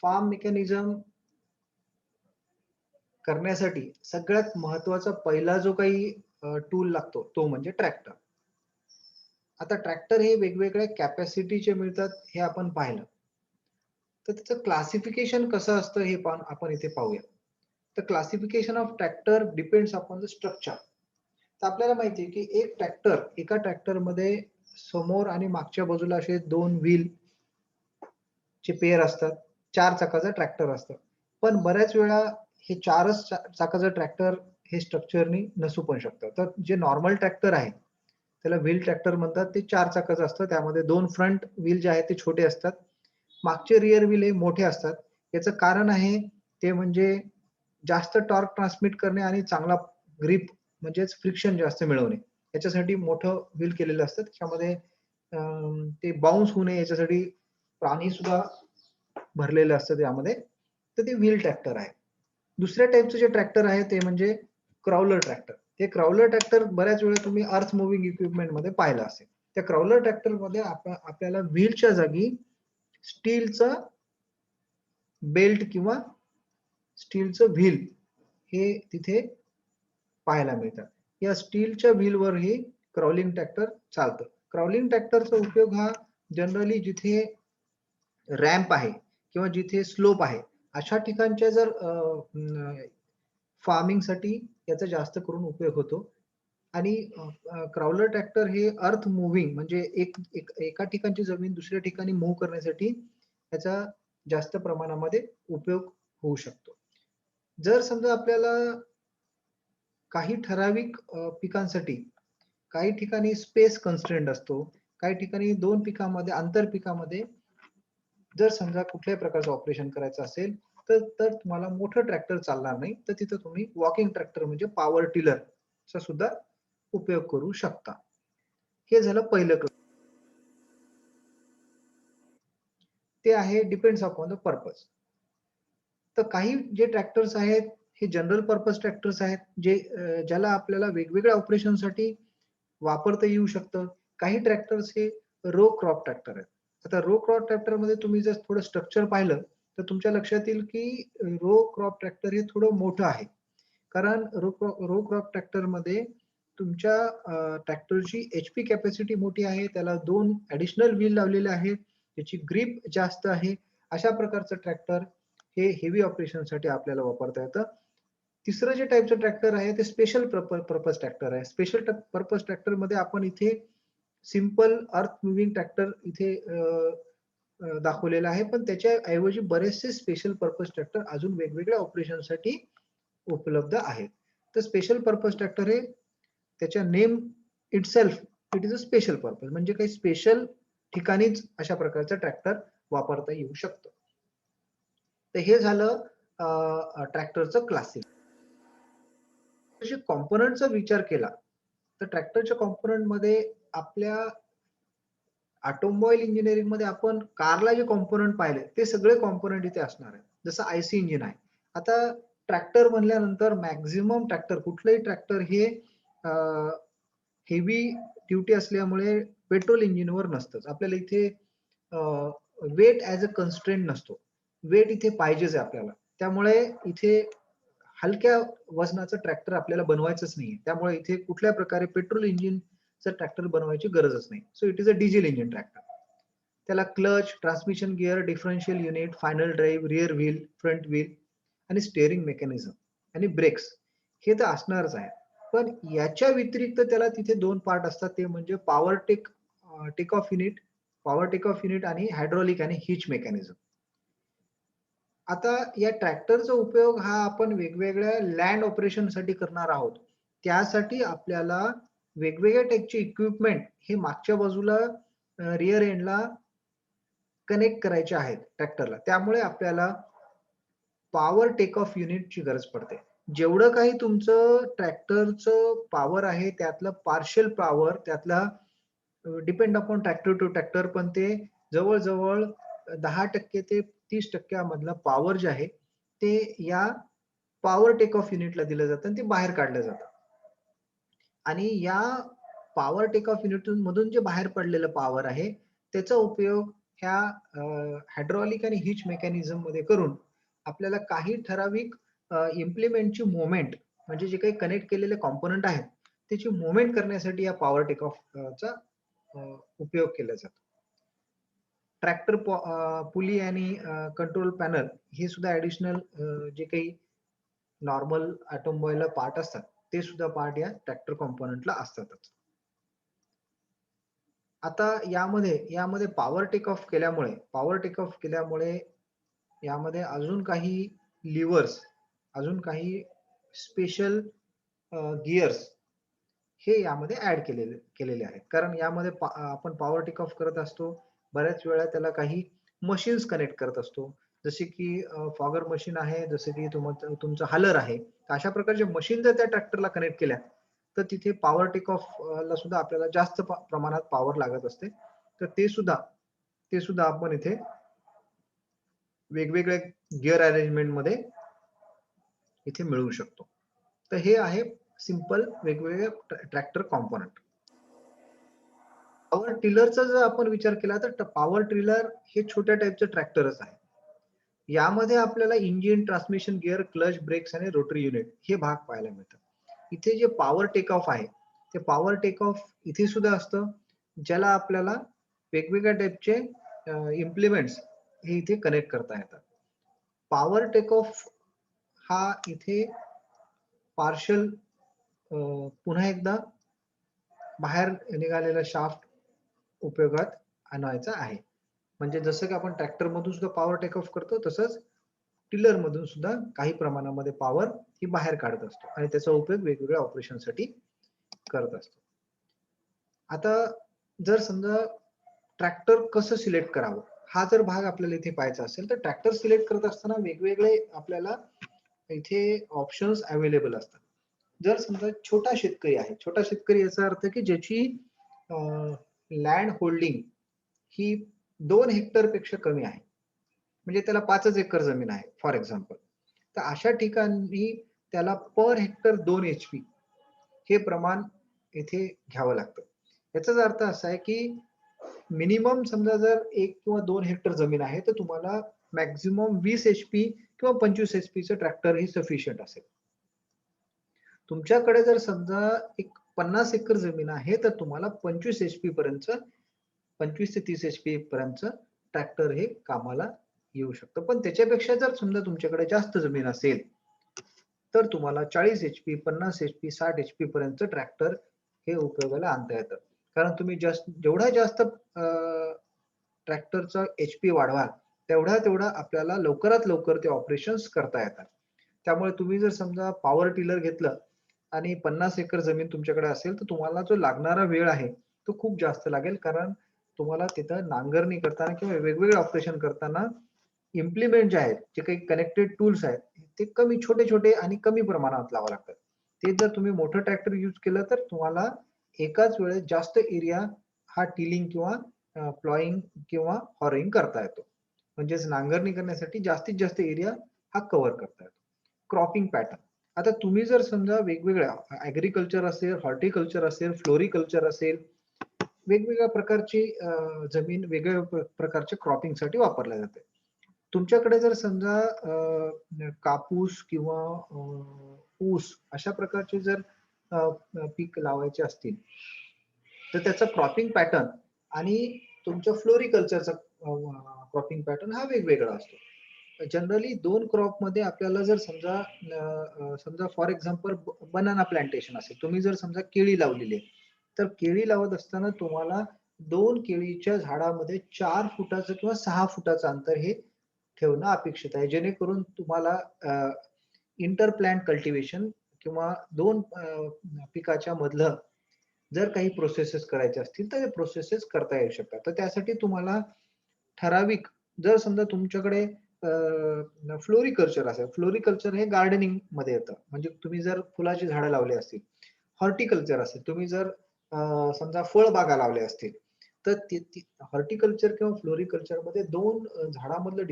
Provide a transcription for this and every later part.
Form mechanism करण्यासाठी सगळ्यात महत्वाचा पहिला जो काही टूल लागतो तो म्हणजे ट्रॅक्टर. आता ट्रॅक्टर हे वेगवेगळ्या कॅपॅसिटीचे मिळतात हे आपण पाहिलं. तर त्याचं क्लासिफिकेशन कसं असतं हे पण आपण इथे पाहूया. तर classification of tractor depends upon the structure. तर आपल्याला माहिती आहे की एका ट्रॅक्टरमध्ये समोर आणि मागच्या बाजूला असे 2 व्हील चे पेअर असतात. 4 चाकाचा ट्रॅक्टर असतं. पण बऱ्याच वेळा हे 4च चाकाचं ट्रॅक्टर हे स्ट्रक्चरनी नसू पण शकतं. तर जे नॉर्मल ट्रॅक्टर आहे, त्याला व्हील ट्रॅक्टर म्हणतात. ते 4 चाकाचं असतं. त्यामध्ये 2 फ्रंट व्हील जे आहेत ते छोटे असतात. मागचे रिअर व्हील हे मोठे असतात. याचं कारण आहे ते म्हणजे जास्त टॉर्क ट्रान्समिट करणे आणि चांगला ग्रिप म्हणजेच फ्रिक्शन जास्त मिळवणे. याच्यासाठी मोठं व्हील केलेलं असतं. त्याच्यामध्ये ते बाउन्स होऊ नये याच्यासाठी प्राणी सुद्धा भरलेलं असतं त्यामध्ये. तर ते व्हील ट्रॅक्टर आहे. दुसऱ्या टाइपचं जे ट्रॅक्टर आहे ते म्हणजे क्राउलर ट्रॅक्टर. हे क्राउलर ट्रॅक्टर बऱ्याच वेळा तुम्ही अर्थ मूव्हिंग इक्विपमेंट मध्ये पाहिलं असेल. त्या क्राउलर ट्रॅक्टर मध्ये आपल्याला व्हीलच्या जागी स्टीलचं बेल्ट किंवा स्टीलचं व्हील हे तिथे पाहायला मिळतात. या स्टीलच्या व्हीलवर हे क्राउलिंग ट्रॅक्टर चालतं. क्राउलिंग ट्रॅक्टरचा उपयोग हा जनरली जिथे रॅम्प आहे किंवा जिथे स्लोप आहे अशा ठिकाणच्या जर फार्मिंगसाठी याचा जास्त करून उपयोग होतो. आणि क्राउलर ट्रॅक्टर हे अर्थ मूव्हिंग म्हणजे एका ठिकाणची जमीन दुसऱ्या ठिकाणी मूव्ह करण्यासाठी याचा जास्त प्रमाणामध्ये उपयोग होऊ शकतो. जर समजा आपल्याला काही ठराविक पिकांसाठी काही ठिकाणी स्पेस कन्स्ट्रेंट असतो. काही ठिकाणी 2 पिकामध्ये आंतरपिकामध्ये जर समजा कुठल्याही प्रकारचं ऑपरेशन करायचं असेल, तर तुम्हाला मोठं ट्रॅक्टर चालणार नाही. तर तिथं तुम्ही वॉकिंग ट्रॅक्टर म्हणजे पॉवर टिलरचा सुद्धा उपयोग करू शकता. हे झालं पहिलं. ते आहे डिपेंड्स अपॉन द पर्पज. तर काही जे ट्रॅक्टर्स आहेत हे जनरल पर्पज ट्रॅक्टर्स आहेत जे ज्याला आपल्याला वेगवेगळ्या ऑपरेशनसाठी वापरता येऊ शकतं. काही ट्रॅक्टर्स हे रो क्रॉप ट्रॅक्टर आहेत. आता रो क्रॉप ट्रॅक्टरमध्ये तुम्ही जर थोडं स्ट्रक्चर पाहिलं तर तुमच्या लक्षात येईल की रो क्रॉप ट्रॅक्टर हे थोडं मोठं आहे. कारण रो क्रॉप ट्रॅक्टरमध्ये तुमच्या ट्रॅक्टरची एचपी कॅपॅसिटी मोठी आहे. त्याला 2 ॲडिशनल व्हील लावलेले आहेत. त्याची ग्रिप जास्त आहे. अशा प्रकारचं ट्रॅक्टर हे हेवी ऑपरेशनसाठी आपल्याला वापरता येतं. तिसरं जे टाइपचं ट्रॅक्टर आहे ते स्पेशल पर्पज ट्रॅक्टर आहे. स्पेशल पर्पज ट्रॅक्टरमध्ये आपण इथे सिंपल अर्थ मूव्हिंग ट्रॅक्टर इथे दाखवलेला आहे. पण त्याच्या ऐवजी बरेचसे स्पेशल पर्पज ट्रॅक्टर अजून वेगवेगळ्या ऑपरेशनसाठी उपलब्ध आहेत. तर स्पेशल पर्पज ट्रॅक्टर हे त्याच्या name itself it is a special purpose म्हणजे काही स्पेशल ठिकाणीच अशा प्रकारचं ट्रॅक्टर वापरता येऊ शकतं. तर हे झालं ट्रॅक्टरचं क्लासिक. जर कॉम्पोनंटचा विचार केला तर ट्रॅक्टरच्या कॉम्पोनंटमध्ये आपल्या ऑटोमोबाईल इंजिनिअरिंगमध्ये आपण कारला जे कॉम्पोनंट पाहिले ते सगळे कॉम्पोनंट इथे असणार आहेत. जसं आयसी इंजिन आहे. आता ट्रॅक्टर म्हणल्यानंतर मॅक्झिमम ट्रॅक्टर कुठलंही ट्रॅक्टर हे हेवी ड्युटी असल्यामुळे पेट्रोल इंजिनवर नसतंच. आपल्याला इथे वेट ॲज अ कन्स्ट्रेंट नसतो. वेट इथे पाहिजेच आहे आपल्याला. त्यामुळे इथे हलक्या वजनाचं ट्रॅक्टर आपल्याला बनवायचंच नाहीये. त्यामुळे इथे कुठल्या प्रकारे पेट्रोल इंजिनचं ट्रॅक्टर बनवायची गरजच नाही. So it is a diesel engine tractor. त्याला clutch, transmission gear, differential unit, final drive, rear wheel, front wheel आणि स्टीअरिंग मेकॅनिझम आणि ब्रेक्स हे तर असणारच आहे. पण याच्या व्यतिरिक्त त्याला तिथे 2 पार्ट असतात ते म्हणजे take off unit, power take off unit आणि हायड्रॉलिक आणि हिच मेकॅनिझम. आता या ट्रॅक्टरचा उपयोग हा आपण वेगवेगळ्या लँड ऑपरेशनसाठी करणार आहोत. त्यासाठी आपल्याला वेगवेगळ्या टाइपचे इक्विपमेंट हे मागच्या बाजूला रिअर एंडला कनेक्ट करायचे आहेत ट्रॅक्टरला. त्यामुळे आपल्याला पॉवर टेक ऑफ युनिटची गरज पडते. जेवढं काही तुमचं ट्रॅक्टरचं पॉवर आहे त्यातलं पार्शियल पॉवर त्यातला depend upon tractor to tractor पण ते जवळ-जवळ 10% ते 30% मधला पॉवर जे आहे ते या पॉवर टेक ऑफ युनिटला दिलं जातं आणि ते बाहेर काढलं जातं. आणि या पॉवर टेक ऑफ युनिट मधून जे बाहेर पडलेलं पॉवर आहे त्याचा उपयोग ह्या हायड्रॉलिक आणि हिच मेकॅनिझम मध्ये करून आपल्याला काही ठराविक इम्प्लिमेंटची मुवमेंट म्हणजे जे काही कनेक्ट केलेले कॉम्पोनंट आहेत त्याची मुवमेंट करण्यासाठी या पॉवर टेक ऑफ चा उपयोग केला जातो. ट्रॅक्टर पुली आणि कंट्रोल पॅनल हे सुद्धा ऍडिशनल जे काही नॉर्मल ऑटोमोबाईलला पार्ट असतात ते सुद्धा पार्ट या ट्रॅक्टर कॉम्पोनंटला असतातच. आता यामध्ये पॉवर टेक ऑफ केल्यामुळे यामध्ये अजून काही लिव्हर्स, अजून काही स्पेशल गिअर्स हे यामध्ये ऍड केलेले आहेत. कारण यामध्ये आपण पॉवर टेक ऑफ करत असतो, बऱ्याच वेळा त्याला काही मशीन्स कनेक्ट करत असतो. जसे की फॉगर मशीन आहे, जसे की तुमचं हलर आहे. अशा प्रकारचे मशीन जर त्या ट्रॅक्टरला कनेक्ट केल्या तर तिथे पॉवर टेक ऑफ ला सुद्धा आपल्याला जास्त प्रमाणात पॉवर लागत असते. तर ते सुद्धा आपण इथे वेगवेगळ्या गिअर अरेंजमेंट मध्ये इथे मिळवू शकतो. तर हे आहे सिंपल वेगवेगळे ट्रॅक्टर कॉम्पोनंट. पॉवर टिलरचा जर आपण विचार केला तर पॉवर टिलर हे छोट्या टाईपचं ट्रॅक्टरच आहे. यामध्ये आपल्याला engine, transmission, gear, clutch, brakes आणि रोटरी युनिट हे भाग पाहायला मिळतात. इथे जे पॉवर टेक ऑफ आहे ते पॉवर टेक ऑफ इथे सुद्धा असतं, ज्याला आपल्याला वेगवेगळ्या टाईपचे इम्प्लिमेंट्स हे इथे कनेक्ट करता येतात. पॉवर टेक ऑफ हा इथे पार्शल पुन्हा एकदा बाहेर निघालेला शाफ्ट उपयोगात आणायचा आहे. म्हणजे जसं की आपण ट्रॅक्टर मधून सुद्धा पॉवर टेक ऑफ करतो तसंच टिलर मधून सुद्धा काही प्रमाणामध्ये पॉवर ही बाहेर काढत असतो आणि त्याचा उपयोग वेगवेगळ्या ऑपरेशनसाठी करत असतो. आता जर समजा ट्रॅक्टर कसं सिलेक्ट करावं हा जर भाग आपल्याला इथे पाहायचा असेल तर ट्रॅक्टर सिलेक्ट करत असताना वेगवेगळे आपल्याला इथे ऑप्शन्स अवेलेबल असतात. जर समजा छोटा शेतकरी आहे, छोटा शेतकरी याचा अर्थ की ज्याची लँड होल्डिंग ही 2 हेक्टर पेक्षा कमी आहे, म्हणजे त्याला 5च एकर जमीन आहे फॉर एक्झाम्पल, तर अशा ठिकाणी त्याला पर हेक्टर 2 HP हे प्रमाण इथे घ्यावं लागतं. याचाच अर्थ असा आहे की मिनिमम समजा जर 1 किंवा 2 हेक्टर जमीन आहे तर तुम्हाला मॅक्झिमम 20 HP किंवा 25 HP चं ट्रॅक्टर ही सफिशियंट असेल. तुमच्याकडे जर समजा एक 50 एकर जमीन आहे तर तुम्हाला 25 HP पर्यंत 25 ते 30 HP पर्यंत ट्रॅक्टर हे कामाला येऊ शकतं. पण त्याच्यापेक्षा जर समजा तुमच्याकडे जास्त जमीन असेल तर तुम्हाला 40 HP, 50 HP, 60 HP पर्यंत ट्रॅक्टर हे उपयोगाला आणता येतं. कारण तुम्ही जेवढा जास्त ट्रॅक्टरचा HP वाढवाल तेवढा आपल्याला लवकरात लवकर ते ऑपरेशन्स करता येतात. त्यामुळे तुम्ही जर समजा पॉवर टिलर घेतलं आणि 50 एकर जमीन तुमच्याकडे असेल तर तुम्हाला जो लागणारा वेळ आहे तो खूप जास्त लागेल, कारण तुम्हाला तिथं नांगरणी करताना किंवा वेगवेगळे ऑपरेशन करताना इम्प्लिमेंट जे आहेत, जे काही कनेक्टेड टूल्स आहेत ते छोटे-छोटे आणि कमी प्रमाणात लावावे लागतात. ते जर तुम्ही मोठं ट्रॅक्टर यूज केलं तर तुम्हाला एकाच वेळेस जास्त एरिया हा टिलिंग किंवा प्लॉइंग किंवा हॉरिंग करता येतो. म्हणजेच नांगरणी करण्यासाठी जास्तीत जास्त एरिया हा कव्हर करता येतो. Cropping pattern. आता तुम्ही जर समजा वेगवेगळ्या ऍग्रीकल्चर असेल, हॉर्टिकल्चर असेल, फ्लोरिकल्चर असेल, वेगवेगळ्या प्रकारची जमीन वेगवेगळ्या प्रकारच्या क्रॉपिंगसाठी वापरल्या जाते. तुमच्याकडे जर समजा कापूस किंवा ऊस अशा प्रकारचे जर पीक लावायचे असतील तर त्याचा क्रॉपिंग पॅटर्न आणि तुमच्या फ्लोरिकल्चरचा क्रॉपिंग पॅटर्न हा वेगवेगळा असतो. जनरली 2 क्रॉप मध्ये आपल्याला जर समजा फॉर एक्झाम्पल बनाना प्लांटेशन असेल, तुम्ही जर समजा केळी लावलेली आहे तर केळी लावत असताना तुम्हाला 2 केळीच्या झाडामध्ये 4 फुटाचं किंवा 6 फुटाचं अंतर हे ठेवणं अपेक्षित आहे, जेणेकरून तुम्हाला इंटर प्लांट कल्टिवेशन किंवा 2 पिकाच्या मधलं जर काही प्रोसेसेस करायचे असतील तर ते प्रोसेसेस करता येऊ शकतात. तर त्यासाठी तुम्हाला ठराविक जर समजा तुमच्याकडे फ्लोरिकल्चर असेल, फ्लोरिकल्चर हे गार्डनिंग मध्ये येतं. म्हणजे तुम्ही जर फुलाची झाडं लावली असतील, हॉर्टिकल्चर असेल, तुम्ही जर समजा फळबागा लावल्या असतील तर हॉर्टिकल्चर किंवा फ्लोरिकल्चर मध्ये 2 झाडामधलं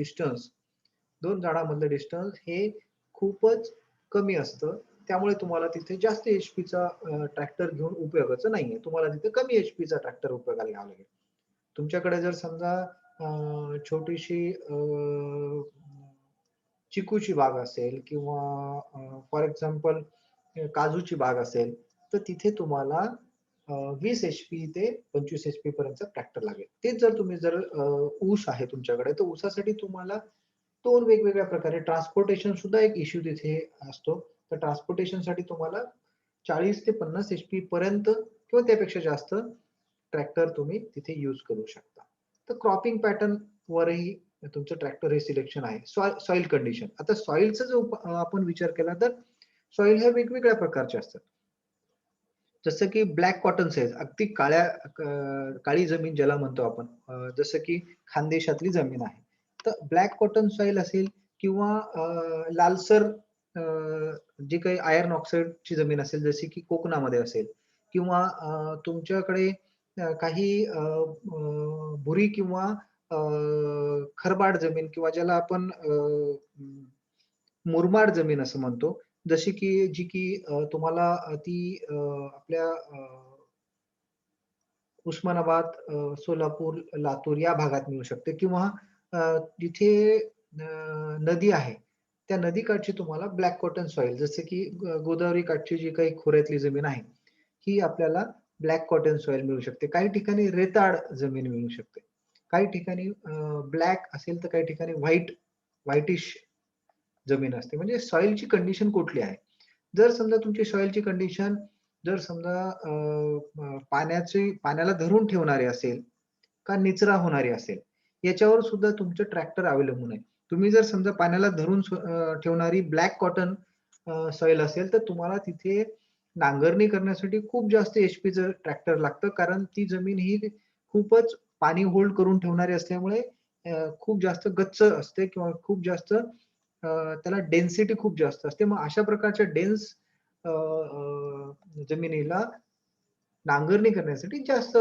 डिस्टन्स हे खूपच कमी असतं. त्यामुळे तुम्हाला तिथे जास्त एचपीचा ट्रॅक्टर घेऊन उपयोगाचं नाहीये. तुम्हाला तिथे कमी एचपीचा ट्रॅक्टर उपयोगाला घ्यावा लागेल. तुमच्याकडे जर समजा छोटीशी चिकूची बाग असेल किंवा फॉर एक्झाम्पल काजूची बाग असेल, तर तिथे तुम्हाला 20 एच-पी ते 25 एच-पी पर्यंतचा ट्रॅक्टर लागेल. तेच जर तुम्ही ऊस आहे तुमच्याकडे, तर ऊसासाठी तुम्हाला 2 वेगवेगळ्या प्रकारे ट्रान्सपोर्टेशन सुद्धा एक इश्यू तिथे असतो. तर ट्रान्सपोर्टेशनसाठी तुम्हाला 40 ते 50 एच-पी पर्यंत किंवा त्यापेक्षा जास्त ट्रॅक्टर तुम्ही तिथे यूज करू शकता. तर क्रॉपिंग पॅटर्न वरही तुमचं ट्रॅक्टर हे सिलेक्शन आहे. Soil condition. आता सॉइलचा आपण विचार केला तर सॉइल ह्या वेगवेगळ्या प्रकारच्या असतात. जसं की ब्लॅक कॉटन सॉइल अगदी काळी जमीन ज्याला म्हणतो आपण. जसं की खानदेशातली जमीन आहे. तर ब्लॅक कॉटन सॉइल असेल किंवा लालसर अ, जी काही आयर्न ऑक्साईडची जमीन असेल जशी की कोकणामध्ये असेल किंवा तुमच्याकडे काही भुरी किंवा अ, खरबाड जमीन किंवा ज्याला आपण मुरमाड जमीन असं म्हणतो. जशी की जी की तुम्हाला ती आपल्या उस्मानाबाद, सोलापूर, लातूर या भागात मिळू शकते किंवा जिथे नदी आहे, त्या नदीकाठची तुम्हाला ब्लॅक कॉटन सॉइल जसं की गोदावरी काठची जी काही खोऱ्यातली जमीन आहे, ही आपल्याला ब्लॅक कॉटन सॉइल मिळू शकते. काही ठिकाणी रेताड जमीन मिळू शकते. काही ठिकाणी ब्लॅक असेल तर काही ठिकाणी व्हाईटिश जमीन असते. म्हणजे सॉइलची कंडिशन कुठली आहे? जर समजा तुमची सॉइलची कंडिशन जर समजा पाण्याला धरून ठेवणारी असेल का निचरा होणारी असेल, याच्यावर सुद्धा तुमचं ट्रॅक्टर अवलंबून आहे. तुम्ही जर समजा पाण्याला धरून ठेवणारी ब्लॅक कॉटन सॉइल असेल, तर तुम्हाला तिथे नांगरणी करण्यासाठी खूप जास्त एच-पीचं ट्रॅक्टर लागतं. कारण ती जमीन ही खूपच पाणी होल्ड करून ठेवणारी असल्यामुळे खूप जास्त गच्च असते किंवा खूप जास्त त्याला डेन्सिटी खूप जास्त असते. मग अशा प्रकारच्या डेन्स जमिनीला नांगरणी करण्यासाठी जास्त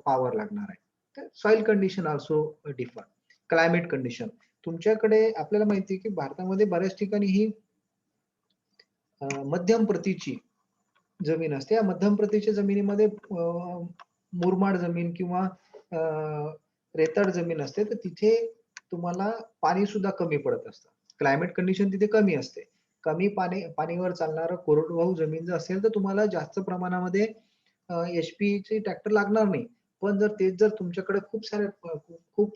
पॉवर लागणार आहे. तर soil condition also differ. Climate condition. तुमच्याकडे आपल्याला माहिती आहे, की भारतामध्ये बऱ्याच ठिकाणी ही मध्यम प्रतीची जमीन असते. या मध्यम प्रतीच्या जमिनीमध्ये मुरमाड जमीन किंवा रेताड जमीन असते. तर तिथे तुम्हाला पाणी सुद्धा कमी पडत असतं. क्लायमेट कंडिशन तिथे कमी असते. कमी पाणीवर चालणारं कोरडवाहू जमीन जर असेल, तर तुम्हाला जास्त प्रमाणामध्ये एच-पीचे ट्रॅक्टर लागणार नाही. पण तेच जर तुमच्याकडे खूप सारे खूप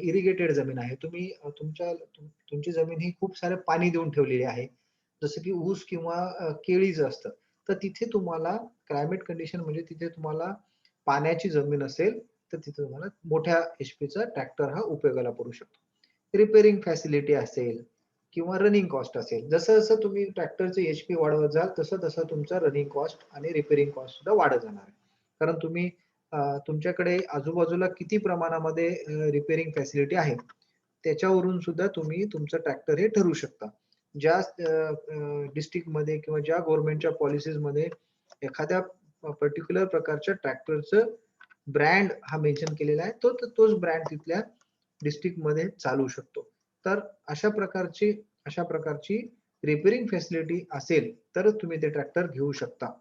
इरिगेटेड जमीन आहे. तुमची जमीन ही खूप सारं पाणी देऊन ठेवलेली आहे. जसं की ऊस किंवा केळीचं असतं. तर तिथे तुम्हाला क्लायमेट कंडिशन म्हणजे तिथे तुम्हाला पाण्याची जमीन असेल, तर तिथे तुम्हाला मोठ्या एच-पीचा ट्रॅक्टर हा उपयोगाला पडू शकतो. रिपेअरिंग फॅसिलिटी असेल किंवा रनिंग कॉस्ट असेल. जसं-जसं तुम्ही ट्रॅक्टरचे एच-पी वाढवत जाल, तसं-तसं तुमचा रनिंग कॉस्ट आणि रिपेअरिंग कॉस्ट सुद्धा वाढत जाणार आहे. कारण तुम्ही तुमच्याकडे आजूबाजूला किती प्रमाणामध्ये रिपेअरिंग फॅसिलिटी आहे, त्याच्यावरून सुद्धा तुम्ही तुमचं ट्रॅक्टर हे ठरवू शकता. ज्या डिस्ट्रिक्टमध्ये किंवा ज्या गव्हर्नमेंटच्या पॉलिसीजमध्ये एखाद्या पर्टिक्युलर प्रकारच्या ट्रॅक्टरचं ब्रँड हा मेन्शन केलेला आहे, तोच ब्रँड तिथल्या डिस्ट्रिक्टमध्ये चालू शकतो. तर अशा प्रकारची रिपेअरिंग फॅसिलिटी असेल, तरच तुम्ही ते ट्रॅक्टर घेऊ शकता.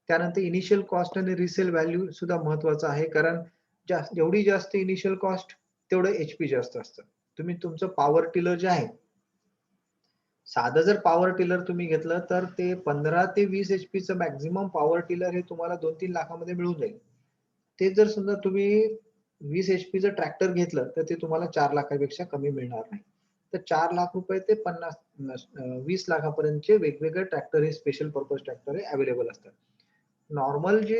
त्यानंतर इनिशियल कॉस्ट आणि रिसेल व्हॅल्यू सुद्धा महत्वाचं आहे. कारण जेवढी जास्त इनिशियल कॉस्ट, तेवढं एच-पी जास्त असतं. तुम्ही तुमचं पॉवर टिलर जे आहे, साधं जर पॉवर टिलर तुम्ही घेतलं, तर ते 15 ते 20 एच-पीचं मॅक्सिमम पॉवर टिलर हे तुम्हाला 2-3 लाखामध्ये मिळून जाईल. तेच जर समजा तुम्ही 20 एच-पीचं ट्रॅक्टर घेतलं, तर ते तुम्हाला 4 लाखापेक्षा कमी मिळणार नाही. तर ₹4,00,000 ते 20 लाखापर्यंतचे वेगवेगळे ट्रॅक्टर हे स्पेशल पर्पज ट्रॅक्टर हे अवेलेबल असतात. नॉर्मल जे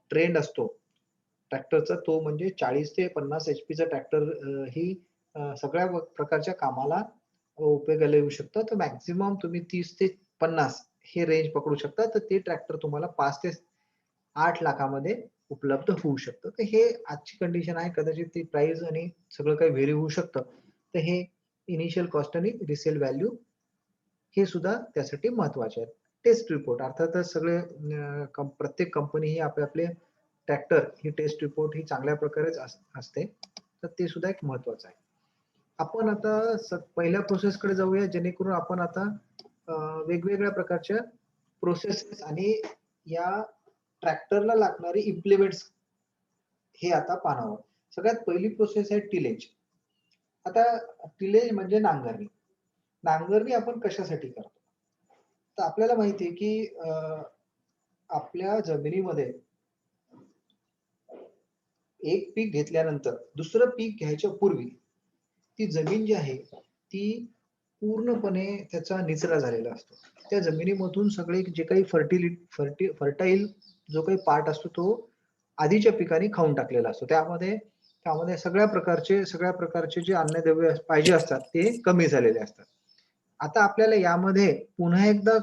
ट्रेंड असतो ट्रॅक्टरचा तो म्हणजे 40 ते 50 एच-पीचा ट्रॅक्टर ही सगळ्या प्रकारच्या कामाला उपयोगाला येऊ शकतं. तर मॅक्सिमम तुम्ही 30 ते 50 हे रेंज पकडू शकता. तर ते ट्रॅक्टर तुम्हाला 5 ते 8 लाखामध्ये उपलब्ध होऊ शकतं. तर हे आजची कंडिशन आहे. कदाचित ती प्राइस आणि सगळं काही व्हेरी होऊ शकतं. तर हे इनिशियल कॉस्ट आणि रिसेल व्हॅल्यू हे सुद्धा त्यासाठी महत्वाचे आहेत. टेस्ट रिपोर्ट अर्थातच सगळे प्रत्येक कंपनी ही आपले ट्रॅक्टर ही टेस्ट रिपोर्ट ही चांगल्या प्रकारेच असते. तर ते सुद्धा एक महत्वाचं आहे. आपण आता पहिल्या प्रोसेसकडे जाऊया जेणेकरून आपण आता अ, वेगवेगळ्या प्रकारच्या प्रोसेस आणि या ट्रॅक्टरला लागणारी इम्प्लिमेंट्स हे आता पाहणार आहोत. सगळ्यात पहिली प्रोसेस आहे टिलेज. आता टिलेज म्हणजे नांगरणी. नांगरणी आपण कशासाठी करतो? तर आपल्याला माहिती आहे की आपल्या जमिनीमध्ये एक पीक घेतल्यानंतर दुसरं पीक घ्यायच्या पूर्वी ती जमीन जी आहे ती पूर्णपणे त्याचा निचरा झालेला असतो. त्या जमिनीमधून सगळे जे काही फर्टाईल जो काही पार्ट असतो तो आधीच्या पिकाने खाऊन टाकलेला असतो. त्यामध्ये त्यामध्ये सगळ्या प्रकारचे जे अन्नद्रव्य पाहिजे असतात ते कमी झालेले असतात. आता आपल्याला यामध्ये पुन्हा एकदा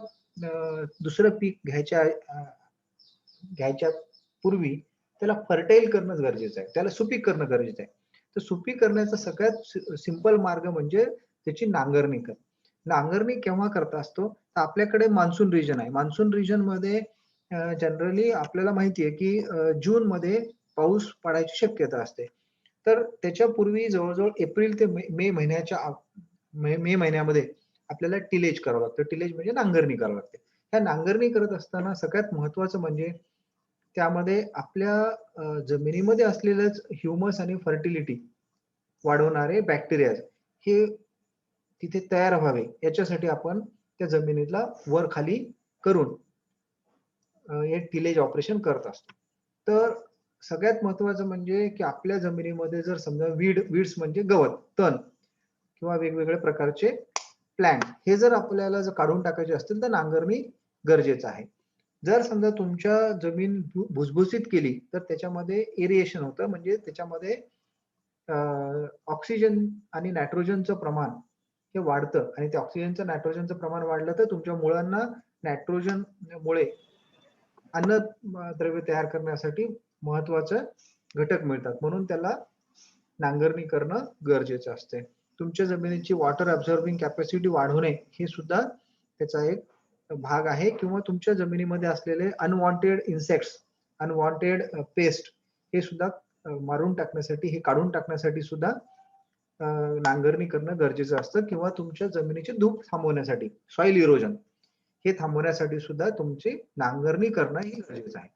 दुसरं पीक घ्यायच्या पूर्वी त्याला फर्टाईल करणं गरजेचं आहे. त्याला सुपीक करणं गरजेचं आहे. तर सुपीक करण्याचा सगळ्यात सिंपल मार्ग म्हणजे त्याची नांगरणी करणे. नांगरणी केव्हा करता असतो? तर आपल्याकडे मान्सून रिजन आहे. मान्सून रिजन मध्ये जनरली आपल्याला माहिती आहे की जूनमध्ये पाऊस पडायची शक्यता असते. तर त्याच्यापूर्वी जवळ-जवळ एप्रिल ते मे मे महिन्यामध्ये आपल्याला टिलेज करावं लागतं. टिलेज म्हणजे नांगरणी करावी लागते. ह्या नांगरणी करत असताना सगळ्यात महत्त्वाचं म्हणजे त्यामध्ये आपल्या जमिनीमध्ये असलेलंच ह्युमस आणि फर्टिलिटी वाढवणारे बॅक्टेरिया हे तिथे तयार व्हावे याच्यासाठी आपण त्या जमिनीला वर खाली करून हे टिलेज ऑपरेशन करत असतो. तर सगळ्यात महत्त्वाचं म्हणजे की आपल्या जमिनीमध्ये जर समजा वीड्स म्हणजे गवत, तण किंवा वेगवेगळ्या प्रकारचे प्लांट हे जर आपल्याला जर काढून टाकायचे असतील तर नांगरणी गरजेचं आहे. जर समजा तुमच्या जमीन भुसभुशीत केली तर त्याच्यामध्ये एरिएशन होतं म्हणजे त्याच्यामध्ये ऑक्सिजन आणि नायट्रोजनचं प्रमाण हे वाढतं आणि ते ऑक्सिजनचं नायट्रोजनचं प्रमाण वाढलं तर तुमच्या मुळांना नायट्रोजनमुळे अन्नद्रव्य तयार करण्यासाठी महत्वाचं घटक मिळतात. म्हणून त्याला नांगरणी करणं गरजेचं असते. तुमच्या जमिनीची वॉटर ऍब्सॉर्बिंग कॅपॅसिटी वाढवणे हे सुद्धा त्याचा एक भाग आहे किंवा तुमच्या जमिनीमध्ये असलेले अनवॉन्टेड इन्सेक्ट्स, अनवॉन्टेड पेस्ट हे सुद्धा मारून टाकण्यासाठी हे काढून टाकण्यासाठी सुद्धा नांगरणी करणं गरजेचं असतं किंवा तुमच्या जमिनीची धूप थांबवण्यासाठी सॉइल इरोजन हे थांबवण्यासाठी सुद्धा तुमची नांगरणी करणं हे गरजेचं आहे.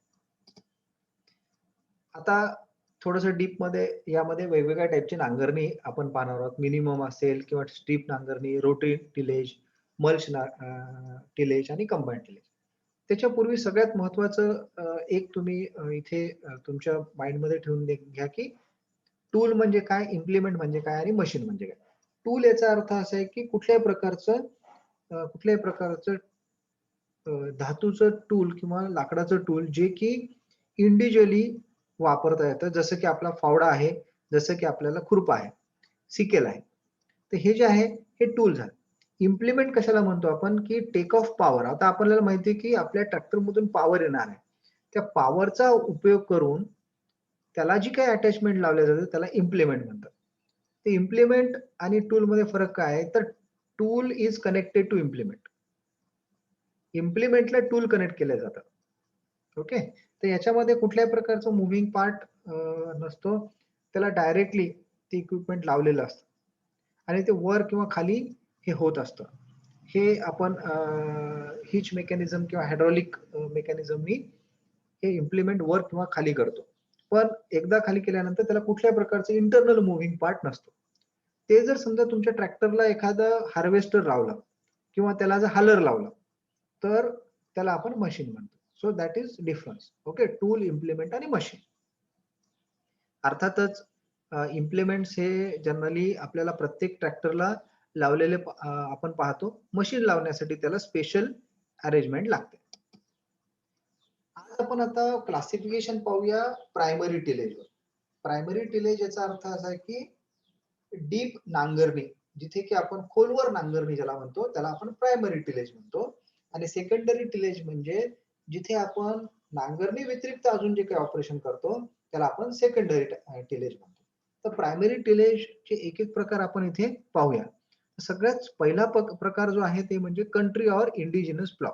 आता थोडंसं डीप मध्ये यामध्ये वेगवेगळ्या टाईपची नांगरणी आपण पाहणार आहोत. मिनिमम असेल किंवा स्ट्रीप नांगरणी, रोटरी टिलेज, मल्च टिलेज आणि कंबाईन टिलेज. त्याच्यापूर्वी सगळ्यात महत्वाचं एक तुम्ही इथे तुमच्या माइंडमध्ये ठेवून घ्या की टूल म्हणजे काय, इम्प्लिमेंट म्हणजे काय आणि मशीन म्हणजे काय. टूल याचा अर्थ असा आहे की कुठल्याही प्रकारचं धातूचं टूल किंवा लाकडाचं टूल जे की इंडिव्हिज्युअली वापरता येतं. जसं की आपला फावडा आहे, जसं की आपल्याला खुरपा आहे, सिकेल आहे. तर हे जे आहे हे टूल झालं. इम्प्लिमेंट कशाला म्हणतो आपण की टेक ऑफ पॉवर. आता आपल्याला माहिती आहे की आपल्या ट्रॅक्टरमधून पॉवर येणार आहे. त्या पॉवरचा उपयोग करून त्याला जी काही अटॅचमेंट लावल्या जाते त्याला इम्प्लिमेंट म्हणतात. ते इम्प्लिमेंट आणि टूल मध्ये फरक काय आहे तर tool is connected to implement. इम्प्लिमेंटला टूल कनेक्ट केलं जातं. ओके. तर याच्यामध्ये कुठल्याही प्रकारचं मूव्हिंग पार्ट नसतो. त्याला डायरेक्टली ते इक्विपमेंट लावलेलं असतं आणि ते वर किंवा खाली हे होत असतं. हे आपण हिच मेकॅनिझम किंवा हायड्रॉलिक मेकॅनिझमनी हे इम्प्लिमेंट वर किंवा खाली करतो. पण एकदा खाली केल्यानंतर त्याला कुठल्याही प्रकारचं इंटरनल मूव्हिंग पार्ट नसतो. ते जर समजा तुमच्या ट्रॅक्टरला एखादं हार्वेस्टर लावलं किंवा त्याला जर हालर लावलं तर त्याला आपण मशीन म्हणतो. So that is difference. Okay. Tool, implement आणि मशीन. अर्थातच इम्प्लिमेंट्स हे जनरली आपल्याला प्रत्येक ट्रॅक्टरला लावलेले आपण पाहतो. मशीन लावण्यासाठी त्याला स्पेशल अरेंजमेंट लागते. आज आपण आता क्लासिफिकेशन पाहूया प्रायमरी टिलेजवर. प्रायमरी टिलेज याचा अर्थ असा आहे की डीप नांगरणी, जिथे की आपण खोलवर नांगरणी ज्याला म्हणतो त्याला आपण प्रायमरी टिलेज म्हणतो. आणि सेकंडरी टिलेज म्हणजे जिथे आपण नांगरणी व्यतिरिक्त अजून जे काही ऑपरेशन करतो त्याला आपण सेकंडरी टिलेज म्हणतो. तर प्रायमरी टिलेजचे एक एक प्रकार आपण इथे पाहूया. सगळ्यात पहिला प्रकार जो आहे ते म्हणजे कंट्री ऑर इंडिजिनस प्लॉव.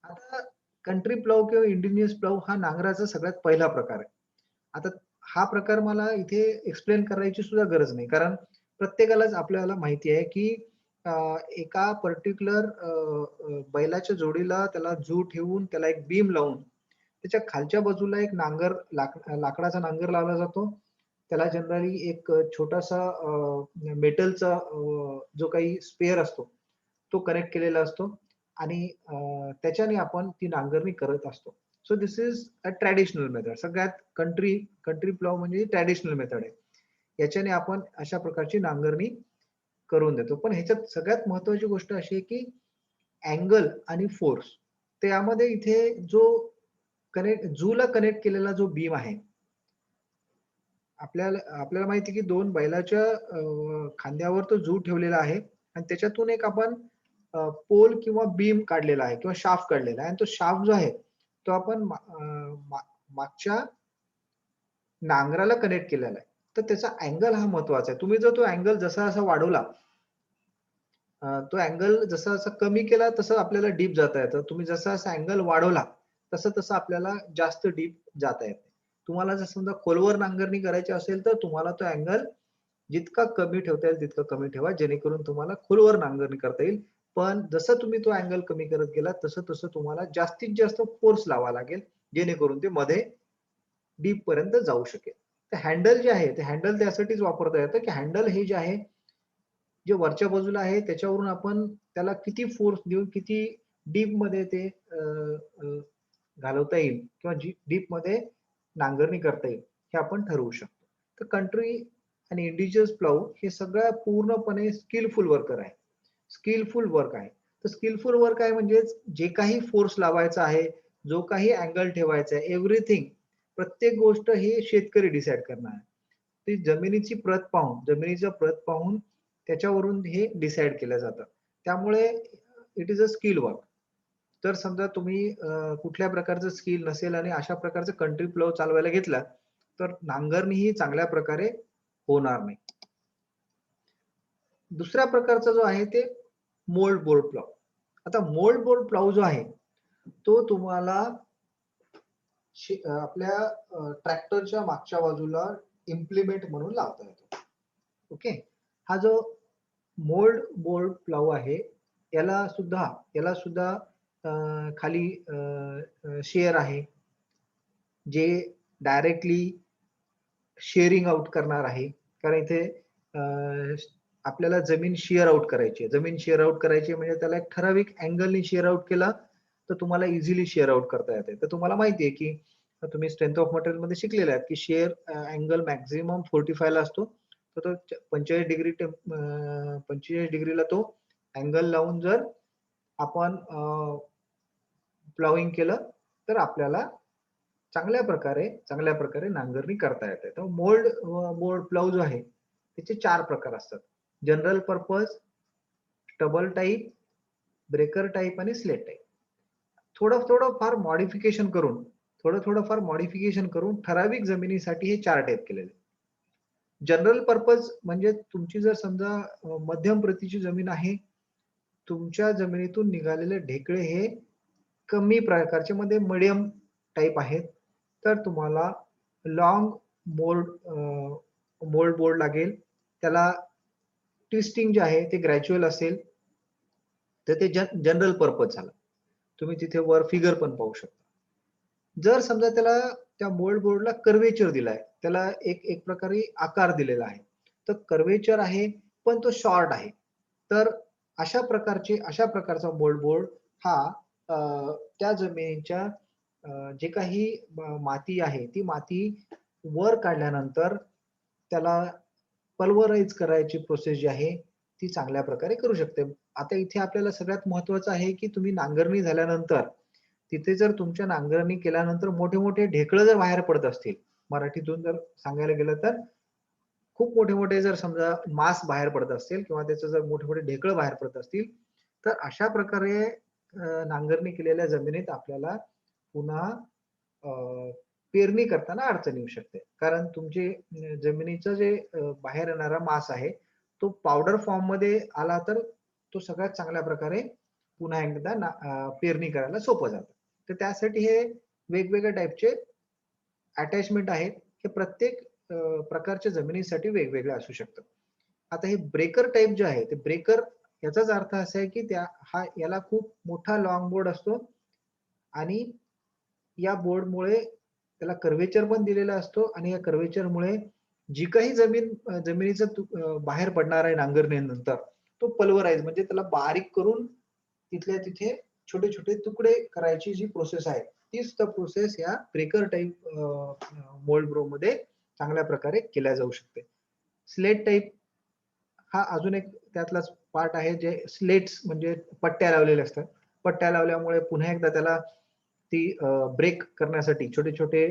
आता कंट्री प्लॉव किंवा इंडिजिनस प्लॉव हा नांगराचा सगळ्यात पहिला प्रकार आहे. आता हा प्रकार मला इथे एक्सप्लेन करायची सुद्धा गरज नाही कारण प्रत्येकालाच आपल्याला माहिती आहे की एका पर्टिक्युलर बैलाच्या जोडीला त्याला जू ठेवून त्याला एक बीम लावून त्याच्या खालच्या बाजूला एक लाकडाचा नांगर लावला जातो. त्याला जनरली एक छोटासा मेटलचा जो काही स्पेअर असतो तो कनेक्ट केलेला असतो आणि त्याच्याने आपण ती नांगरणी करत असतो. So this is a traditional method. सगळ्यात कंट्री प्लॉव म्हणजे ट्रॅडिशनल मेथड आहे. याच्याने आपण अशा प्रकारची नांगरणी करून देतो. पण ह्याच्यात सगळ्यात महत्वाची गोष्ट अशी आहे की अँगल आणि फोर्स त्यामध्ये इथे जो जूला कनेक्ट केलेला जो बीम आहे, आपल्याला आपल्याला माहिती आहे की दोन बैलाच्या खांद्यावर तो जू ठेवलेला आहे आणि त्याच्यातून एक आपण पोल किंवा बीम काढलेला आहे किंवा शाफ्ट काढलेला आहे आणि तो शाफ्ट जो आहे तो आपण मागच्या नांगराला कनेक्ट केलेला आहे. तर त्याचा अँगल हा महत्वाचा आहे. तुम्ही जर तो अँगल जसा जसा वाढवला, तो अँगल जसा जसा कमी केला तसं आपल्याला डीप जाता येतं. तुम्ही जसा जसा अँगल वाढवला तसं तसं आपल्याला जास्त डीप जाता येते. तुम्हाला जर समजा खोलवर नांगरणी करायची असेल तर तुम्हाला तो अँगल जितका कमी ठेवता येईल तितका कमी ठेवा, जेणेकरून तुम्हाला खोलवर नांगरणी करता येईल. पण जसं तुम्ही तो अँगल कमी करत गेला तसं तसं तुम्हाला जास्तीत जास्त फोर्स लावावा लागेल, जेणेकरून ते मध्ये डीप पर्यंत जाऊ शकेल. तर हँडल जे आहे ते हँडल त्यासाठीच वापरता येतं की हँडल हे जे आहे जे वरच्या बाजूला आहे त्याच्यावरून आपण त्याला किती फोर्स देऊन किती डीप मध्ये ते घालवता येईल किंवा डीप मध्ये नांगरणी करता येईल हे आपण ठरवू शकतो. तर कंट्री आणि इंडिजिनस प्लाऊ हे सगळं पूर्णपणे स्किलफुल वर्कर आहे. स्किलफुल वर्क आहे. तर स्किलफुल वर्क आहे म्हणजे जे काही फोर्स लावायचा आहे, जो काही अँगल ठेवायचा आहे, एव्हरीथिंग प्रत्येक गोष्ट हे शेतकरी डिसाईड करणार आहे. ती जमिनीचा प्रत पाहून त्याच्यावरून हे डिसाईड केलं जातं. त्यामुळे it is a skill work. तर समजा तुम्ही कुठल्या प्रकारचं स्किल नसेल आणि अशा प्रकारचं कंट्री प्लॉव चालवायला घेतला, तर नांगरणी ही चांगल्या प्रकारे होणार नाही. दुसऱ्या प्रकारचा जो आहे ते मोल्ड बोर्ड प्लॉव. आता मोल्ड बोर्ड प्लॉव जो आहे, तो तुम्हाला आपल्या ट्रॅक्टरच्या मागच्या बाजूला इम्प्लिमेंट म्हणून लावता येतो. ओके. हा जो मोल्ड बोर्ड प्लाऊ आहे याला सुद्धा खाली शेअर आहे जे डायरेक्टली शेअरिंग आउट करणार आहे. कारण इथे आपल्याला जमीन शेअर आउट करायची आहे. जमीन शेअर आउट करायची म्हणजे त्याला एक ठराविक अँगलनी शेअर आउट केला तर तुम्हाला इझिली शेअर आउट करता येते. तर तुम्हाला माहिती आहे की तुम्ही स्ट्रेंथ ऑफ मटेरियल मध्ये शिकलेले आहेत की शेअर अँगल मॅक्झिमम 45 ला असतो. तर तो 45 डिग्रीला तो अँगल लावून जर आपण प्लॉविंग केलं तर आपल्याला चांगल्या प्रकारे नांगरणी करता येते. तर बोर्ड प्लाऊ जो आहे त्याचे 4 प्रकार असतात. General purpose, stubble type, breaker type आणि स्लेट टाईप. थोडं फार मॉडिफिकेशन करून ठराविक जमिनीसाठी हे 4 टाईप केलेले. जनरल पर्पज म्हणजे तुमची जर समजा मध्यम प्रतीची जमीन आहे, तुमच्या जमिनीतून निघालेले ढेकळे हे कमी प्रकारचे मध्ये मिडियम टाईप आहेत, तर तुम्हाला लॉंग मोल्ड मोल्ड बोर्ड लागेल. त्याला ट्विस्टिंग जे आहे ते ग्रॅज्युअल असेल, तर ते जनरल पर्पज झालं. तुम्ही तिथे वर फिगर पण पाहू शकता. जर समजा त्याला त्या मोल्ड बोर्डला कर्वेचर दिलाय, त्याला एक प्रकारे आकार दिलेला आहे, तर कर्वेचर आहे पण तो शॉर्ट आहे. तर अशा प्रकारचा मोल्ड बोर्ड हा त्या जमिनीच्या जे काही माती आहे ती माती वर काढल्यानंतर त्याला पल्वराइज करायची प्रोसेस जी आहे ती चांगल्या प्रकारे करू शकते. आता इथे आपल्याला सगळ्यात महत्वाचं आहे की तुम्ही नांगरणी झाल्यानंतर तिथे जर तुमच्या नांगरणी केल्यानंतर मोठे मोठे ढेकळं जर बाहेर पडत असतील, मराठीतून जर सांगायला गेलं तर खूप मोठे मोठे जर समजा मांस बाहेर पडत असतील किंवा त्याचं जर मोठे मोठे ढेकळं बाहेर पडत असतील, तर अशा प्रकारे नांगरणी केलेल्या जमिनीत आपल्याला पुन्हा पेरणी करताना अडचण येऊ शकते. कारण तुमचे जमिनीचं जे बाहेर येणारा मांस आहे तो पावडर फॉर्म मध्ये आला तर तो सगळ्यात चांगल्या प्रकारे पुन्हा एकदा पेरणी करायला सोपं जातं. तर त्यासाठी हे वेगवेगळ्या टाईपचे अटॅचमेंट आहेत. हे प्रत्येक प्रकारच्या जमिनीसाठी वेगवेगळे असू शकतात. आता हे ब्रेकर टाईप जे आहे ते ब्रेकर याचाच अर्थ असा आहे की याला खूप मोठा लॉंग बोर्ड असतो आणि या बोर्डमुळे त्याला कर्वेचर पण दिलेला असतो आणि या कर्वेचरमुळे जी काही जमिनीचं बाहेर पडणार आहे नांगरणीनंतर तो पल्वराइज म्हणजे त्याला बारीक करून तिथल्या तिथे छोटे छोटे तुकडे करायची जी प्रोसेस आहे ती सुद्धा प्रोसेस या ब्रेकर टाईप मोल्ड ब्रो मध्ये चांगल्या प्रकारे केल्या जाऊ शकते. स्लेट टाईप हा अजून एक त्यातलाच पार्ट आहे जे स्लेट्स म्हणजे पट्ट्या लावलेल्या असतात. पट्ट्या लावल्यामुळे पुन्हा एकदा त्याला ती ब्रेक करण्यासाठी छोटे छोटे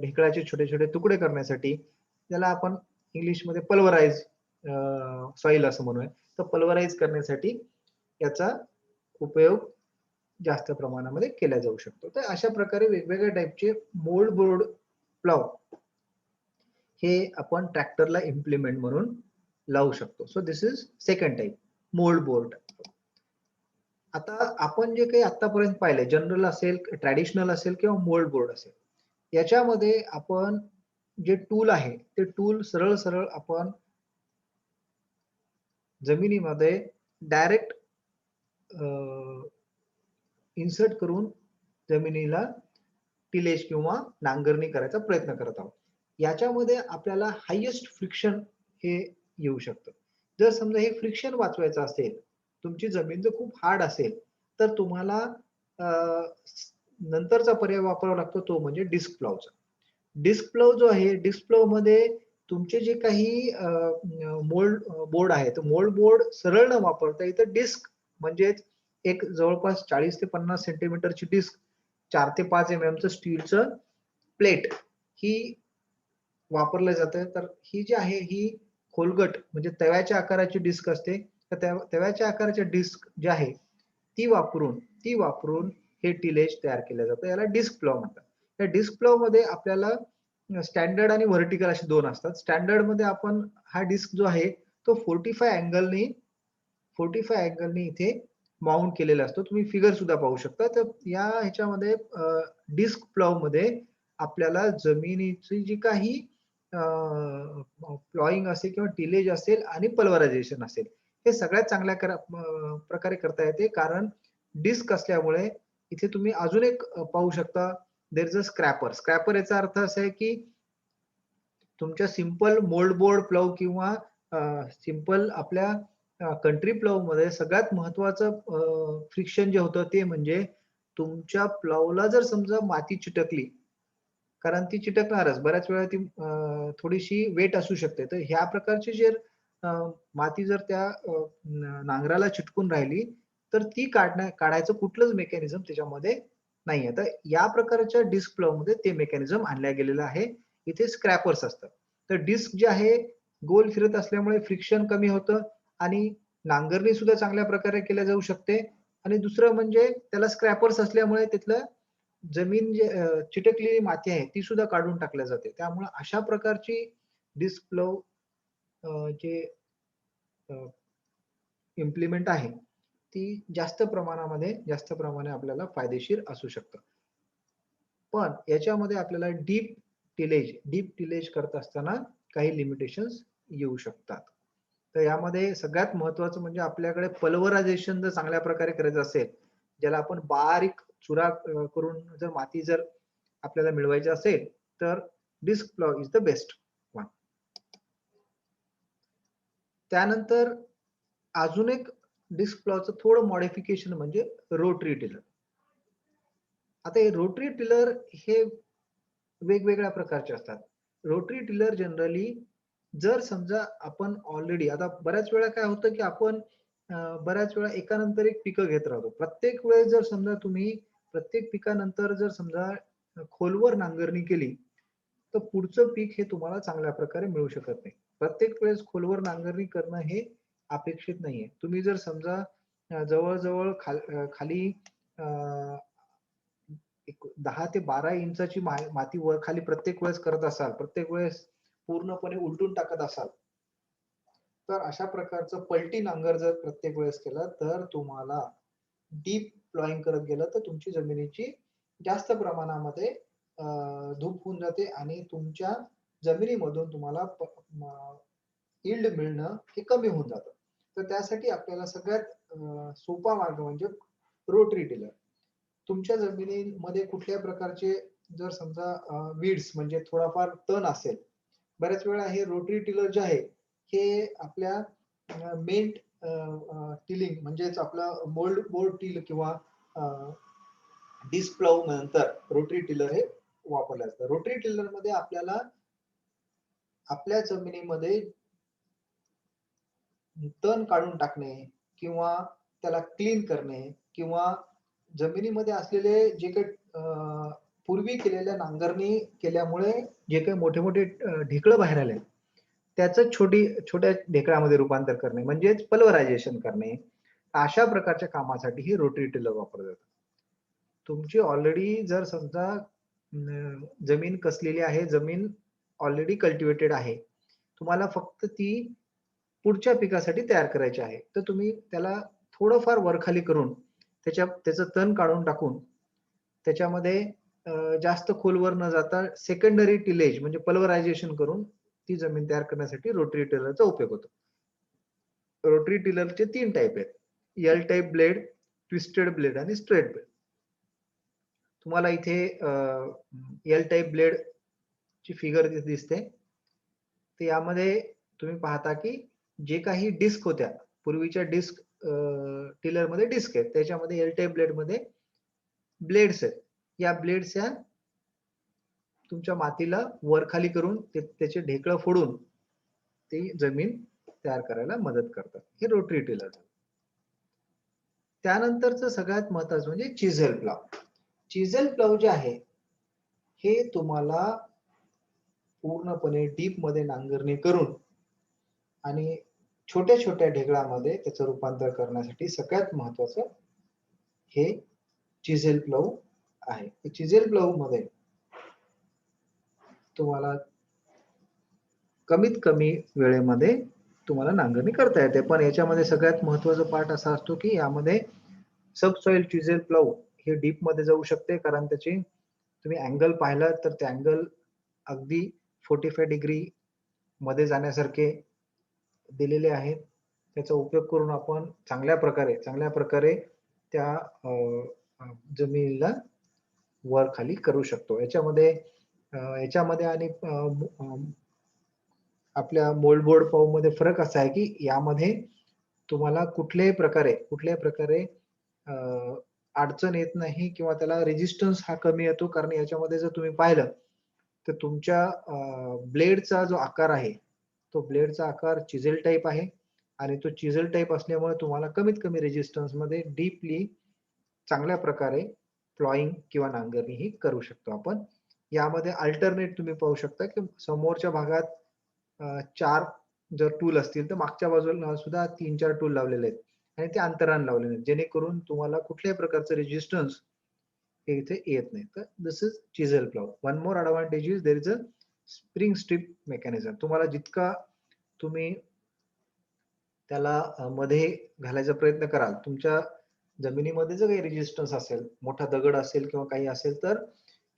ढेकळाचे छोटे छोटे तुकडे करण्यासाठी त्याला आपण इंग्लिशमध्ये पल्वराइज सॉइल असं म्हणूया. तर पल्वराइज करण्यासाठी याचा उपयोग जास्त प्रमाणामध्ये केला जाऊ शकतो. तर अशा प्रकारे वेगवेगळ्या टाईपचे मोल्ड बोर्ड प्लाव हे आपण ट्रॅक्टरला इम्प्लिमेंट म्हणून लावू शकतो. So this is second type mould board. आता आपण जे काही आतापर्यंत पाहिले जनरल असेल, ट्रॅडिशनल असेल किंवा मोल्ड बोर्ड असेल, याच्यामध्ये आपण जे टूल आहे ते टूल सरळ सरळ आपण जमिनीमध्ये डायरेक्ट इन्सर्ट करून जमिनीला टिलेज किंवा नांगरणी करायचा प्रयत्न करत आहोत. याच्यामध्ये आपल्याला हायेस्ट फ्रिक्शन हे येऊ शकतं. जर समजा हे फ्रिक्शन वाचवायचं असेल, तुमची जमीन जर खूप हार्ड असेल, तर तुम्हाला नंतरचा पर्याय वापरावा लागतो तो म्हणजे डिस्क प्लावचा. डिस्क प्लाव जो आहे, डिस्क प्लाव मध्ये तुमचे जे काही मोल्ड बोर्ड आहे, तर मोल्ड बोर्ड सरळ न वापरता इथं डिस्क म्हणजे एक जवळपास 40 ते 50 सेंटीमीटरची डिस्क 4 ते 5 चं स्टीलचं प्लेट ही वापरलं जातं. तर ही जी आहे ही खोलगट म्हणजे तव्याच्या आकाराची डिस्क असते. तर तव्याच्या आकाराची डिस्क जी आहे ती वापरून हे टिलेज तयार केलं जातं. याला डिस्क प्लाव म्हणतात. त्या डिस्क प्लाव मध्ये आपल्याला स्टँडर्ड आणि व्हर्टिकल असे दोन असतात. स्टँडर्ड मध्ये आपण हा डिस्क जो आहे तो 45 अँगलनी इथे माउंट केलेला असतो. तुम्ही फिगर सुद्धा पाहू शकता. तर या ह्याच्यामध्ये डिस्क प्लाव मध्ये आपल्याला जमिनीची जी काही प्लॉइंग असेल किंवा टिलेज असेल आणि पल्वरायझेशन असेल हे सगळ्यात चांगल्या प्रकारे करता येते. कारण डिस्क असल्यामुळे इथे तुम्ही अजून एक पाहू शकता there is a scraper. Scraper याचा अर्थ असा आहे की तुमच्या सिंपल मोल्ड बोर्ड प्लाव किंवा सिंपल आपल्या कंट्री प्लाव मध्ये सगळ्यात महत्वाचं फ्रिक्शन जे होतं ते म्हणजे तुमच्या प्लावला जर समजा माती चिटकली, कारण ती चिटकणारच बऱ्याच वेळा ती थोडीशी वेट असू शकते. तर ह्या प्रकारची जर माती जर त्या नांगराला चिटकून राहिली तर ती काढायचं कुठलंच मेकॅनिझम त्याच्यामध्ये नाहीये. तर या प्रकारच्या डिस्क प्लाव मध्ये ते मेकॅनिझम आणल्या गेलेलं आहे. इथे स्क्रॅपर्स असतात. तर डिस्क जे आहे गोल फिरत असल्यामुळे फ्रिक्शन कमी होतं आणि नांगरणी सुद्धा चांगल्या प्रकारे केल्या जाऊ शकते. आणि दुसरं म्हणजे त्याला स्क्रॅपर्स असल्यामुळे तिथलं जमीन जे चिटकलेली माती आहे ती सुद्धा काढून टाकल्या जाते. त्यामुळे अशा प्रकारची डिस्क प्लाव जे इम्प्लिमेंट आहे ती जास्त प्रमाणे आपल्याला फायदेशीर असू शकतं. पण याच्यामध्ये आपल्याला डीप टिलेज करत असताना काही लिमिटेशन्स येऊ शकतात. तर यामध्ये सगळ्यात महत्वाचं म्हणजे आपल्याकडे पल्वरायझेशन जर चांगल्या प्रकारे करायचं असेल, ज्याला आपण बारीक चुरा करून जर माती जर आपल्याला मिळवायची असेल, तर disc plough is the best one. त्यानंतर अजून एक डिस्क प्लावचं थोडं मॉडिफिकेशन म्हणजे रोटरी टिलर. आता हे रोटरी टिलर हे वेगवेगळ्या प्रकारचे असतात. रोटरी टिलर जनरली जर समजा आपण ऑलरेडी आता बऱ्याच वेळा काय होतं की आपण बऱ्याच वेळा एकानंतर एक पिकं घेत राहतो. प्रत्येक वेळेस जर समजा तुम्ही प्रत्येक पिकानंतर जर समजा खोलवर नांगरणी केली, तर पुढचं पीक हे तुम्हाला चांगल्या प्रकारे मिळू शकत नाही. प्रत्येक वेळेस खोलवर नांगरणी करणं हे अपेक्षित नाहीये. तुम्ही जर समजा जवळ-जवळ खाली अ, एक 10 ते 12 इंचाची माती वर खाली प्रत्येक वेळेस करत असाल, प्रत्येक वेळेस पूर्णपणे उलटून टाकत असाल, तर अशा प्रकारचं पलटी नांगर जर प्रत्येक वेळेस केलं, तर तुम्हाला डीप प्लॉइंग करत गेलं तर तुमची जमिनीची जास्त प्रमाणामध्ये धूप होऊन जाते आणि तुमच्या जमिनीमधून तुम्हाला यील्ड मिळणं हे कमी होऊन जातं. तर त्यासाठी आपल्याला सगळ्यात सोपा मार्ग म्हणजे रोटरी टिलर. तुमच्या जमिनीमध्ये कुठल्या प्रकारचे जर समजा वीड्स म्हणजे थोडाफार तण असेल, बऱ्याच वेळा हे रोटरी टिलर जे आहे हे आपल्या मेन टिलिंग म्हणजेच आपलं बोर्ड टिल किंवा डिस्क प्लाऊ नंतर रोटरी टिलर हे वापरलं जातं. रोटरी टिलर मध्ये आपल्याला आपल्या जमिनीमध्ये तण काढून टाकणे किंवा त्याला क्लीन करणे किंवा जमिनीमध्ये असलेले जे काही पूर्वी केलेल्या नांगरणी केल्यामुळे जे काही मोठे मोठे ढेकळं बाहेर आले त्याचं छोट्या ढेकळामध्ये रूपांतर करणे म्हणजेच पल्वरायझेशन करणे अशा प्रकारच्या कामासाठी ही रोटरी टिलर वापरलं जातं. तुमची ऑलरेडी जर समजा जमीन कसलेली आहे, जमीन ऑलरेडी कल्टिवेटेड आहे, तुम्हाला फक्त ती पुढच्या पिकासाठी तयार करायची आहे, तर तुम्ही त्याला थोडंफार वरखाली करून त्याचं तण काढून टाकून त्याच्यामध्ये जास्त खोलवर न जाता सेकंडरी टिलेज म्हणजे पल्वरायझेशन करून ती जमीन तयार करण्यासाठी रोटरी टिलरचा उपयोग होतो. रोटरी टिलरचे 3 टाईप आहेत. L type blade, twisted blade आणि स्ट्रेट ब्लेड. तुम्हाला इथे एल टाईप ब्लेड ची फिगर दिसते. तर यामध्ये तुम्ही पाहता की जे काही डिस्क होत्या पूर्वीच्या डिस्क टिलर मध्ये डिस्क आहेत त्याच्यामध्ये एल टाईप ब्लेड मध्ये ब्लेड्स आहेत. या ब्लेड्स या तुमच्या मातीला वरखाली करून त्याचे ढेकळं फोडून ती जमीन तयार करायला मदत करतात. हे रोटरी टिलर. त्यानंतरचं सगळ्यात महत्त्वाचं म्हणजे चिझेल प्लाव. चिझेल प्लाव जे आहे हे तुम्हाला पूर्णपणे डीप मध्ये नांगरणी करून आणि छोट्या छोट्या ढेकळामध्ये त्याचं रूपांतर करण्यासाठी सगळ्यात महत्त्वाचं हे चिझेल प्लाव आहे. चिझेल प्लाव मध्ये तुम्हाला कमीत कमी वेळेमध्ये तुम्हाला नांगरणी करता येते. पण याच्यामध्ये सगळ्यात महत्त्वाचा पार्ट असा असतो की यामध्ये सबसॉइल चिझेल प्लाव हे डीप मध्ये जाऊ शकते कारण त्याची तुम्ही अँगल पाहिला तर ते अँगल अगदी 45 डिग्री मध्ये जाण्यासारखे दिलेले आहेत. त्याचा उपयोग करून आपण चांगल्या प्रकारे त्या जमिनीला वर खाली करू शकतो. याच्यामध्ये आणि आपल्या मोल्ड बोर्ड पाव मध्ये फरक असा आहे की यामध्ये तुम्हाला कुठल्याही प्रकारे अडचण येत नाही किंवा त्याला रेजिस्टन्स हा कमी येतो कारण याच्यामध्ये जर तुम्ही पाहिलं तर तुमच्या ब्लेडचा जो आकार आहे तो ब्लेडचा आकार चिझेल टाईप आहे आणि तो चिझेल टाईप असल्यामुळे तुम्हाला कमीत कमी रेजिस्टन्स मध्ये डीपली चांगल्या प्रकारे प्लॉईंग किंवा नांगरणी ही करू शकतो आपण. यामध्ये अल्टरनेट तुम्ही पाहू शकता की समोरच्या भागात 4 जर टूल असतील तर मागच्या बाजूला सुद्धा 3-4 टूल लावलेले आहेत आणि ते अंतराने लावलेले आहेत जेणेकरून तुम्हाला कुठल्याही प्रकारचं रेजिस्टन्स हे इथे येत नाही. तर this is chisel plough. One more advantage is there is a spring strip mechanism. तुम्हाला जितका तुम्ही त्याला मध्ये घालायचा प्रयत्न कराल तुमच्या जमिनीमध्ये जर काही रेजिस्टन्स असेल मोठा दगड असेल किंवा काही असेल तर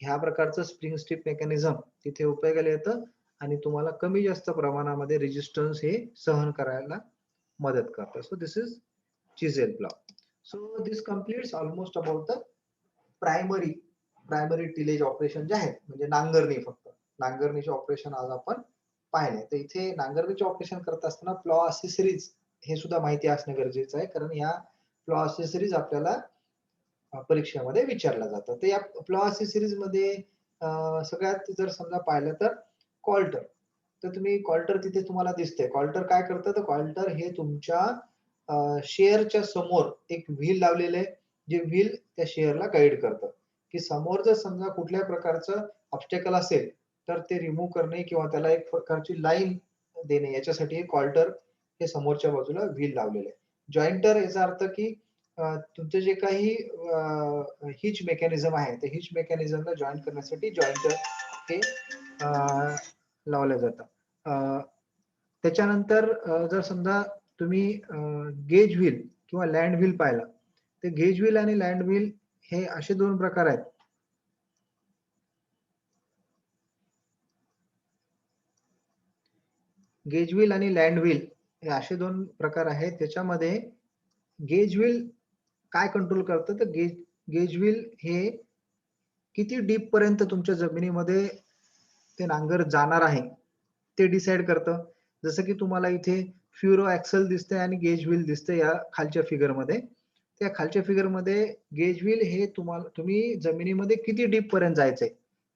ह्या प्रकारचं स्प्रिंग स्ट्रिप मेकॅनिझम तिथे उपयोगाला येतं आणि तुम्हाला कमी जास्त प्रमाणामध्ये रेजिस्टन्स हे सहन करायला मदत करतं. So this is chisel plough. So this completes almost about the primary tillage operation जे आहेत म्हणजे नांगरणी. फक्त नांगरणीचे ऑपरेशन आज आपण पाहिले. तर इथे नांगरणीचे ऑपरेशन करत असताना प्लॉ असेसरीज हे सुद्धा माहिती असणं गरजेचं आहे कारण या प्लॉ असेसरीज आपल्याला परीक्षेमध्ये विचारलं जातं. तर या प्लॉ असेसरीज मध्ये सगळ्यात जर समजा पाहिलं तर कॉल्टर. तर तुम्ही कॉल्टर तिथे तुम्हाला दिसते. कॉल्टर काय करतं तर कॉल्टर हे तुमच्या शेअरच्या समोर एक व्हील लावलेलं आहे जे व्हील त्या शेअरला गाईड करतं की समोर जर समजा कुठल्या प्रकारचं ऑब्स्टॅकल असेल तर ते रिमूव्ह करणे किंवा त्याला एक प्रकारची लाईन देणे याच्यासाठी हे कॉल्टर हे समोरच्या बाजूला व्हील लावलेलं आहे. जॉइंटर याचा अर्थ की तुमचं जे काही हिच मेकॅनिझम आहे ते हिच मेकॅनिझमला जॉईन करण्यासाठी जॉइंटर हे लावलं जातं. त्याच्यानंतर जर समजा तुम्ही गेज व्हील किंवा लँड व्हील पाहिला तर गेज व्हील आणि लँड व्हील हे असे दोन प्रकार आहेत. गेज व्हील आणि लँड व्हील हे असे दोन प्रकार आहेत. त्याच्यामध्ये गेज व्हील काय कंट्रोल करतं तर गेज व्हील हे किती डीप पर्यंत तुमच्या जमिनीमध्ये ते नांगर जाणार आहे ते डिसाईड करतं. जसं की तुम्हाला इथे फ्युरो ॲक्सल दिसतंय आणि गेज व्हील दिसतंय या खालच्या फिगरमध्ये. त्या खालच्या फिगरमध्ये गेज व्हील हे तुम्ही जमिनीमध्ये किती डीप पर्यंत जायचंय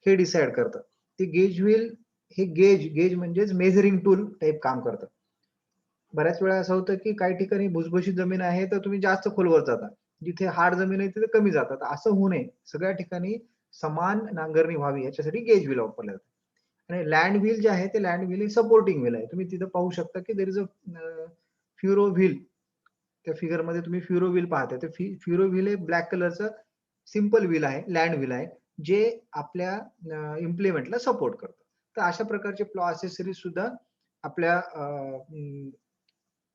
हे डिसाईड करतं. ते गेज व्हील हे गेज म्हणजेच मेजरिंग टूल टाइप काम करतं. बऱ्याच वेळा असं होतं की काही ठिकाणी भुसभुशीत जमीन आहे तर तुम्ही जास्त खोलवर जाता. जिथे हार्ड जमीन आहे तिथे कमी जातात. असं होऊ नये. सगळ्या ठिकाणी समान नांगरणी व्हावी याच्यासाठी गेज व्हील वापरलं जातं. आणि लँड व्हील जे आहे ते लँड व्हील हे सपोर्टिंग व्हील आहे. तुम्ही तिथं पाहू शकता की देयर इज अ फ्युरो व्हील. त्या फिगर मध्ये तुम्ही फ्युरो व्हील पाहता. ते फ्युरो व्हील हे ब्लॅक कलरचं सिंपल व्हील आहे, लँड व्हील आहे, जे आपल्या इम्प्लिमेंटला सपोर्ट करतं. तर अशा प्रकारचे प्लॉ एक्सेसरीज सुद्धा आपल्या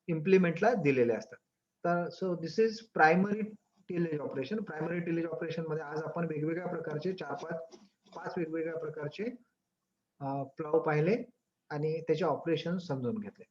इम्प्लिमेंटला दिलेले असतात. तर so this is primary tillage operation. Primary tillage operation मध्ये आज आपण वेगवेगळ्या प्रकारचे 4-5 वेगवेगळ्या प्रकारचे प्लाव पाहिले आणि त्याचे ऑपरेशन समजून घेतले.